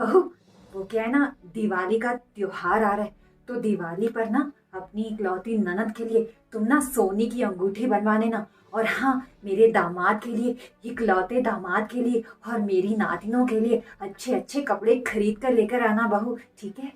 बहू, वो क्या है ना, दिवाली का त्योहार आ रहा है, तो दिवाली पर ना अपनी इकलौती ननद के लिए तुम ना सोने की अंगूठी बनवाने ना। और हाँ, मेरे दामाद के लिए, इकलौते दामाद के लिए और मेरी नातिनों के लिए अच्छे अच्छे कपड़े खरीद कर लेकर आना बहू, ठीक है?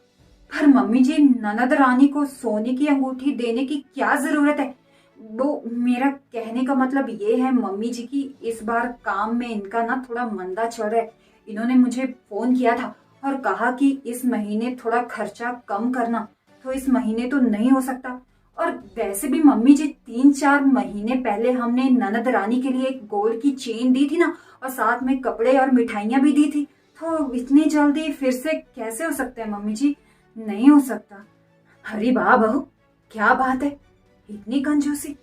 पर मम्मी जी, ननद रानी को सोने की अंगूठी देने की क्या जरूरत है? वो मेरा कहने का मतलब ये है मम्मी जी की इस बार काम में इनका ना थोड़ा मंदा चल रहा है। इन्होंने मुझे फोन किया था और कहा कि इस महीने थोड़ा खर्चा कम करना, तो इस महीने तो नहीं हो सकता। और वैसे भी मम्मी जी, 3-4 महीने पहले हमने ननद रानी के लिए एक गोल्ड की चेन दी थी ना, और साथ में कपड़े और मिठाइयां भी दी थी। तो इतनी जल्दी फिर से कैसे हो सकता है मम्मी जी? नहीं हो सकता। अरे वाह बहू, क्या बात है, इतनी कंजूसी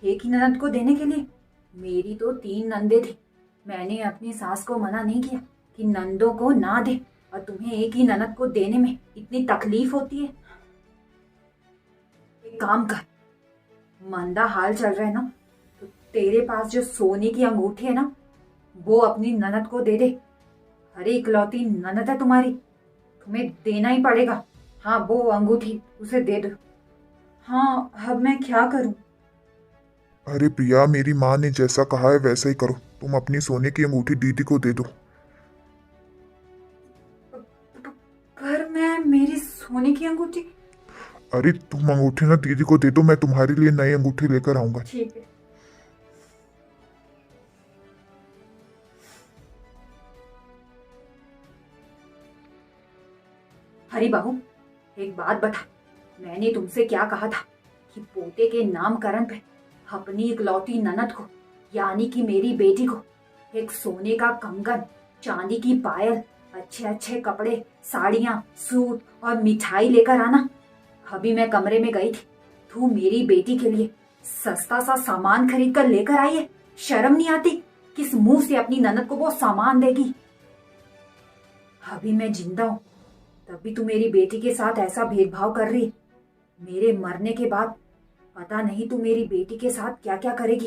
एक ही ननद को देने के लिए? मेरी तो 3 नंदे थी, मैंने अपनी सास को मना नहीं किया कि नंदों को ना दे, और तुम्हें एक ही ननद को देने में इतनी तकलीफ होती है। एक काम कर, मंदा हाल चल रहा है ना, तो तेरे पास जो सोने की अंगूठी है ना, वो अपनी ननद को दे दे। अरे इकलौती ननद है तुम्हारी, तुम्हें देना ही पड़ेगा। हाँ, वो अंगूठी उसे दे दो। हाँ, अब मैं क्या करूं? अरे प्रिया, मेरी माँ ने जैसा कहा है वैसा ही करो। तुम अपनी सोने की अंगूठी दीदी को दे दो। पर मैं मेरी सोने की अंगूठी। अरे तुम अंगूठी ना दीदी को दे दो, मैं तुम्हारे लिए नई अंगूठी लेकर आऊंगा। ठीक है। हरी बहू, एक बात बता, मैंने तुमसे क्या कहा था कि पोते के नामकरण पे अपनी इकलौती ननद को, यानी कि मेरी बेटी को, एक सोने का कंगन, चांदी की पायल, अच्छे अच्छे कपड़े, साड़ियां, सूट और मिठाई लेकर आना। अभी मैं कमरे में गई थी, तू मेरी बेटी के लिए सस्ता सा सामान खरीद कर लेकर आई है। शर्म नहीं आती? किस मुंह से अपनी ननद को वो सामान देगी? अभी मैं जिंदा हूं, तब भी तू मेरी बेटी के साथ ऐसा भेदभाव कर रही है। मेरे मरने के बाद पता नहीं तू मेरी बेटी के साथ क्या क्या करेगी।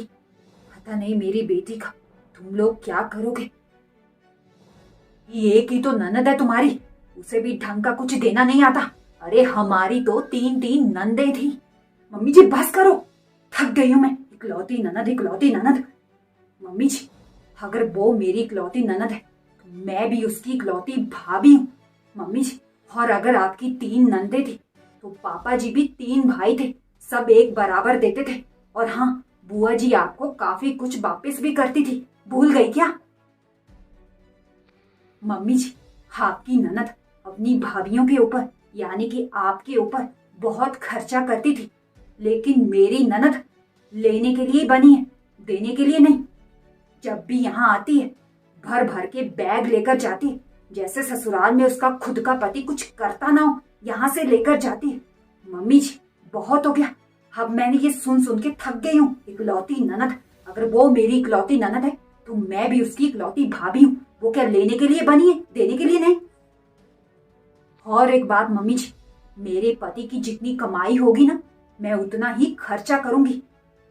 पता नहीं मेरी बेटी का तुम लोग क्या करोगे। ये एक ही तो ननद है तुम्हारी, उसे भी ढंग का कुछ देना नहीं आता। अरे हमारी तो 3-3 नंदे थी। मम्मी जी बस करो, थक गई हूं मैं। इकलौती ननद, इकलौती ननद। मम्मी जी, अगर वो मेरी इकलौती ननद है तो मैं भी उसकी इकलौती भाभी हूँ। मम्मी जी, और अगर आपकी 3 नंदे थी तो पापा जी भी 3 भाई थे, सब एक बराबर देते थे। और हाँ, बुआ जी आपको काफी कुछ वापस भी करती थी, भूल गई क्या? मम्मी जी, आपकी ननद अपनी भाभीियों के ऊपर, यानी कि आपके ऊपर बहुत खर्चा करती थी, लेकिन मेरी ननद लेने के लिए बनी है, देने के लिए नहीं। जब भी यहाँ आती है, भर भर के बैग लेकर जाती है, जैसे ससुराल में उसका खुद का पति कुछ करता ना हो, यहाँ से लेकर जाती है। मम्मी जी, बहुत हो गया, अब मैंने ये सुन सुन के थक गई हूँ। इकलौती ननद, अगर वो मेरी इकलौती ननद है तो मैं भी उसकी इकलौती भाभी हूँ। वो क्या लेने के लिए बनी है, देने के लिए नहीं। और एक बात मम्मी जी, मेरे पति की जितनी कमाई होगी ना, मैं उतना ही खर्चा करूंगी।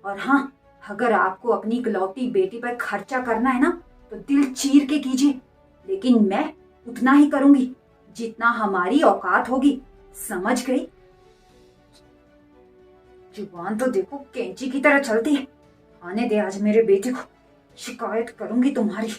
और हाँ, अगर आपको अपनी इकलौती बेटी पर खर्चा करना है ना, तो दिल चीर के कीजिए, लेकिन मैं उतना ही करूंगी जितना हमारी औकात होगी। समझ गई? जुबान तो देखो कैंची की तरह चलती है। आने दे आज मेरे बेटे को, शिकायत करूंगी तुम्हारी।